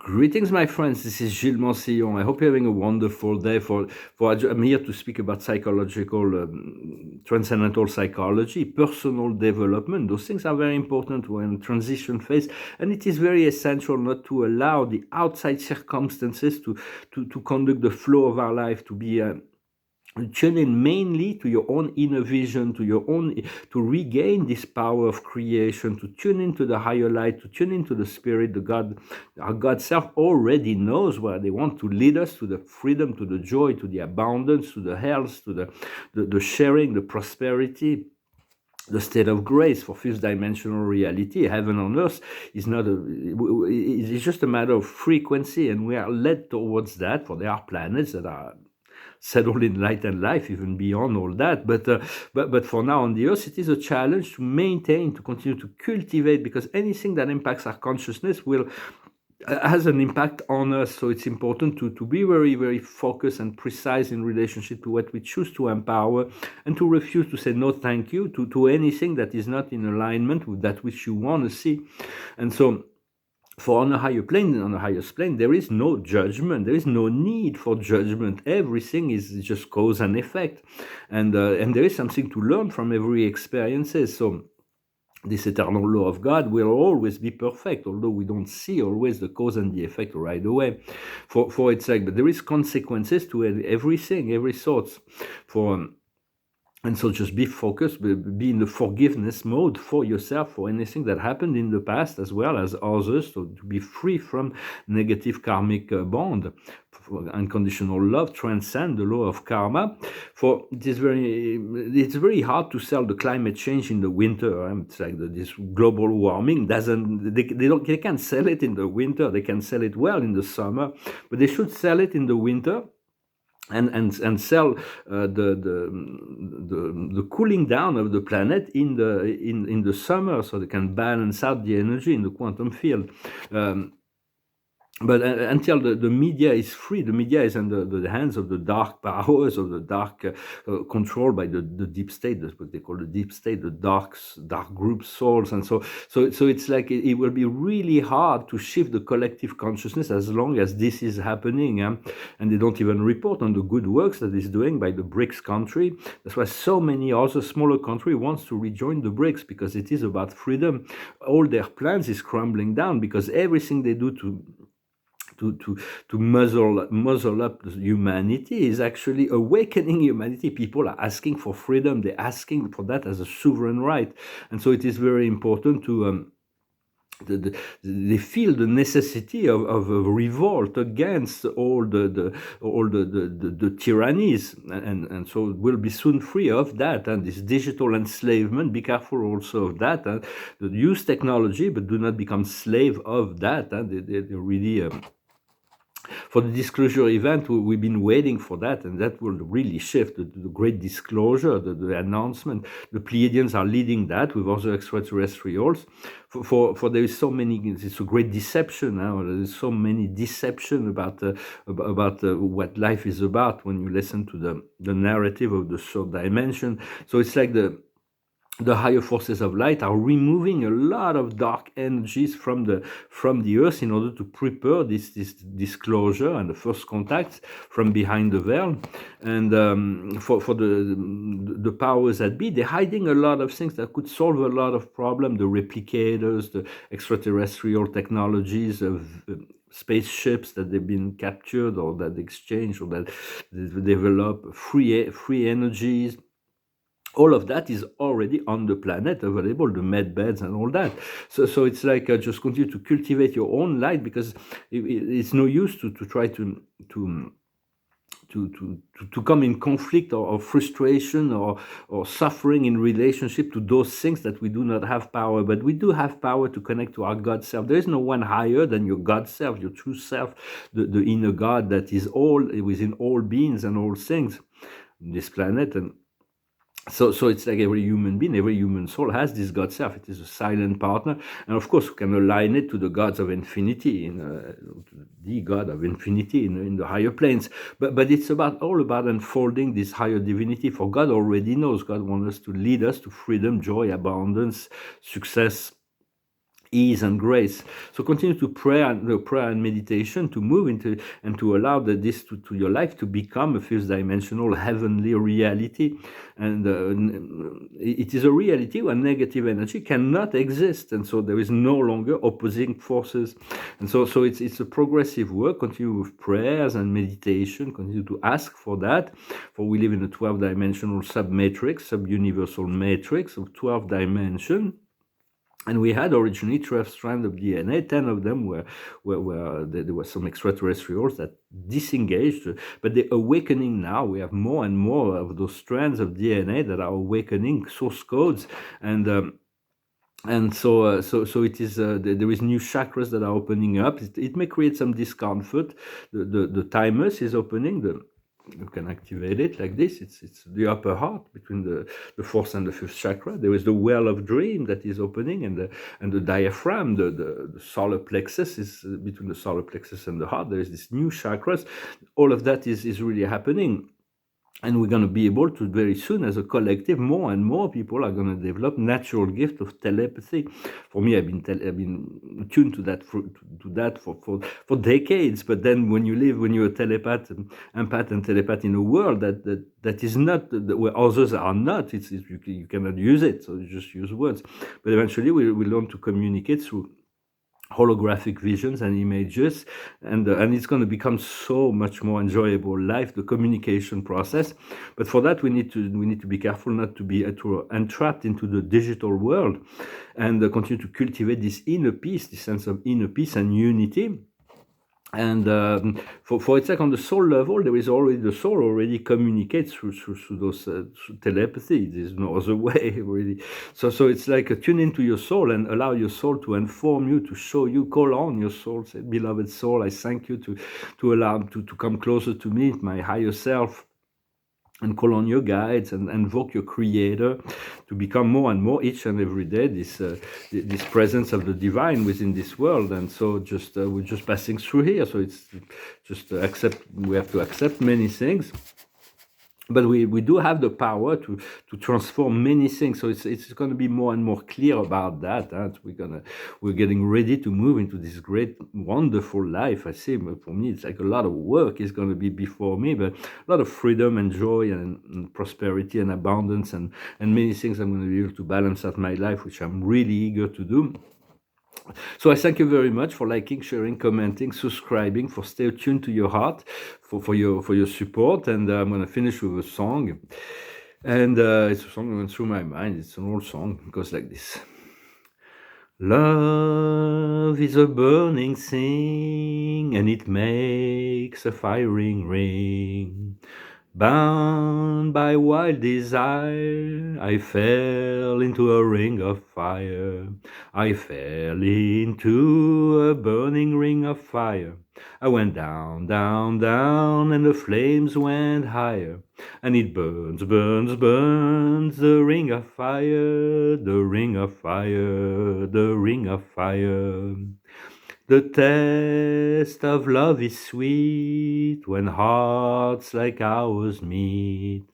Greetings, my friends. This is Gilles Mansillon. I hope you're having a wonderful day. I'm here to speak about psychological, transcendental psychology, personal development. Those things are very important when in transition phase, and it is very essential not to allow the outside circumstances to conduct the flow of our life, to be tune in mainly to your own inner vision, to regain this power of creation, to tune into the higher light, to tune into the spirit. Our God self already knows where they want to lead us, to the freedom, to the joy, to the abundance, to the health, to the sharing, the prosperity, the state of grace. For fifth dimensional reality, heaven on earth is not it's just a matter of frequency, and we are led towards that. For there are planets that are settled in light and life, even beyond all that. But for now on the earth, it is a challenge to maintain, to continue to cultivate, because anything that impacts our consciousness will has an impact on us. So it's important to be very, very focused and precise in relationship to what we choose to empower, and to refuse to say no thank you to anything that is not in alignment with that which you want to see. And so for on a higher plane, on the highest plane, there is no judgment. There is no need for judgment. Everything is just cause and effect, and there is something to learn from every experiences. So this eternal law of God will always be perfect, although we don't see always the cause and the effect right away. For its sake, but there is consequences to everything, every sort. And so just be focused, be in the forgiveness mode for yourself, for anything that happened in the past as well as others, so to be free from negative karmic bond. For unconditional love, transcend the law of karma. For it's very hard to sell the climate change in the winter. It's like this global warming they can't sell it in the winter. They can sell it well in the summer, but they should sell it in the winter, and sell the cooling down of the planet in the summer, so they can balance out the energy in the quantum field. But until the media is free, the media is in the hands of the dark powers, of the dark, controlled by the deep state. That's what they call the deep state, the dark group souls. And so it's like it will be really hard to shift the collective consciousness as long as this is happening. And they don't even report on the good works that is doing by the BRICS country. That's why so many other smaller countries wants to rejoin the BRICS, because it is about freedom. All their plans is crumbling down, because everything they do to muzzle up humanity is actually awakening humanity. People are asking for freedom. They're asking for that as a sovereign right. And so it is very important to they feel the necessity of a revolt against all the tyrannies, and so we'll be soon free of that. And this digital enslavement, be careful also of that. Use technology, but do not become slave of that. They really for the disclosure event, we've been waiting for that, and that will really shift the great disclosure, the announcement. The Pleiadians are leading that with other extraterrestrials. For there is so many, it's a great deception now. There's so many deception about what life is about when you listen to the narrative of the third dimension. So it's like the higher forces of light are removing a lot of dark energies from the earth in order to prepare this disclosure and the first contacts from behind the veil. And for the powers that be, they're hiding a lot of things that could solve a lot of problems. The replicators, the extraterrestrial technologies of spaceships that they've been captured or that exchange or that they develop free energies. All of that is already on the planet available, the med beds and all that. So it's like just continue to cultivate your own light, because it's no use to try to come in conflict or frustration or suffering in relationship to those things that we do not have power. But we do have power to connect to our God self. There is no one higher than your God self, your true self, the inner God that is all within all beings and all things on this planet. And so it's like every human being, every human soul has this God self. It is a silent partner, and of course we can align it to the gods of infinity, the God of infinity in the higher planes. But it's all about unfolding this higher divinity. For God already knows. God wants us to lead us to freedom, joy, abundance, success ease and grace. So continue to prayer and meditation to move into and to allow this to your life to become a fifth dimensional heavenly reality. And it is a reality where negative energy cannot exist, and so there is no longer opposing forces. And so it's a progressive work. Continue with prayers and meditation. Continue to ask for that. For we live in a 12-dimensional sub-matrix, sub-universal matrix of 12 dimensions. And we had originally 12 strands of DNA. 10 of them were there were some extraterrestrials that disengaged, but they're awakening now. We have more and more of those strands of DNA that are awakening source codes, and so it is. There is new chakras that are opening up. It may create some discomfort. The thymus is opening. You can activate it like this. It's the upper heart between the fourth and the fifth chakra. There is the well of dream that is opening, and the diaphragm, the solar plexus is between the solar plexus and the heart. There is this new chakras. All of that is really happening. And we're going to be able to very soon, as a collective, more and more people are going to develop natural gift of telepathy. For me, I've been tuned to that for decades. But then, when you're a telepath, empath, and telepath in a world that is not where others are not, you cannot use it. So you just use words. But eventually, we learn to communicate through holographic visions and images, and it's going to become so much more enjoyable life, the communication process. But for that, we need to be careful not to be entrapped into the digital world, and continue to cultivate this inner peace, this sense of inner peace and unity. And for it's like on the soul level, the soul already communicates through those through telepathy. There's no other way, really. So it's like tune into your soul and allow your soul to inform you, to show you, call on your soul, say, beloved soul, I thank you to allow to come closer to me, my higher self. And call on your guides and invoke your creator to become more and more each and every day this presence of the divine within this world. And so we're just passing through here. So it's just we have to accept many things. But we do have the power to transform many things. So it's going to be more and more clear about that. We're getting ready to move into this great, wonderful life. I see, for me, it's like a lot of work is going to be before me, but a lot of freedom and joy and prosperity and abundance and many things I'm going to be able to balance out my life, which I'm really eager to do. So I thank you very much for liking, sharing, commenting, subscribing, for stay tuned to your heart, for your support. And I'm going to finish with a song. And it's a song that went through my mind. It's an old song. It goes like this. Love is a burning thing, and it makes a firing ring. Bound by wild desire, I fell into a ring of fire. I fell into a burning ring of fire. I went down, down, down, and the flames went higher. And it burns, burns, burns, the ring of fire, the ring of fire, the ring of fire. The taste of love is sweet when hearts like ours meet.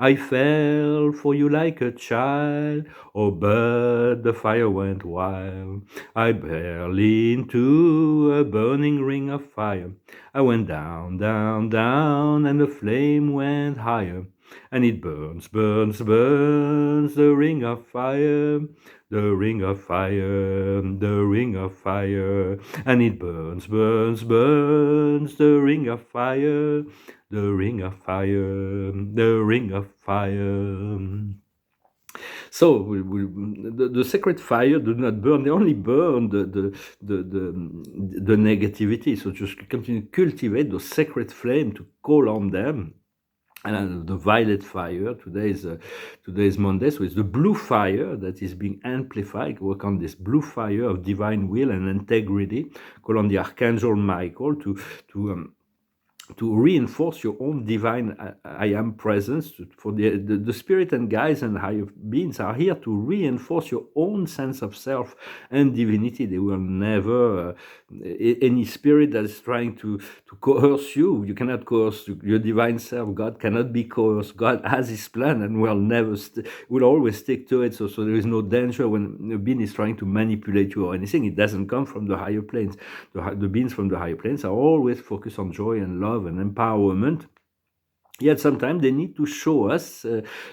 I fell for you like a child, oh, but the fire went wild. I barely into a burning ring of fire. I went down, down, down, and the flame went higher. And it burns, burns, burns, the ring of fire, the ring of fire, the ring of fire. And it burns, burns, burns, the ring of fire, the ring of fire, the ring of fire. So the sacred fire do not burn; they only burn the negativity. So just continue to cultivate the sacred flame to call on them. And the violet fire, today is Monday, so it's the blue fire that is being amplified. Work on this blue fire of divine will and integrity. Call on the Archangel Michael to to reinforce your own divine I am presence. For the spirit and guides and higher beings are here to reinforce your own sense of self and divinity. They will never any spirit that is trying to coerce you. You cannot coerce your divine self. God cannot be coerced. God has his plan and will always stick to it. So there is no danger when a being is trying to manipulate you or anything. It doesn't come from the higher planes. The beings from the higher planes are always focused on joy and love and empowerment. Yet sometimes they need to show us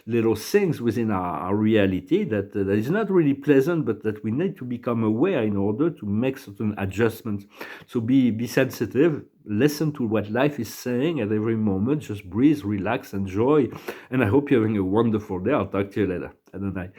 little things within our reality that is not really pleasant, but that we need to become aware in order to make certain adjustments. So be sensitive, listen to what life is saying at every moment, just breathe, relax, enjoy. And I hope you're having a wonderful day. I'll talk to you later. Adonai.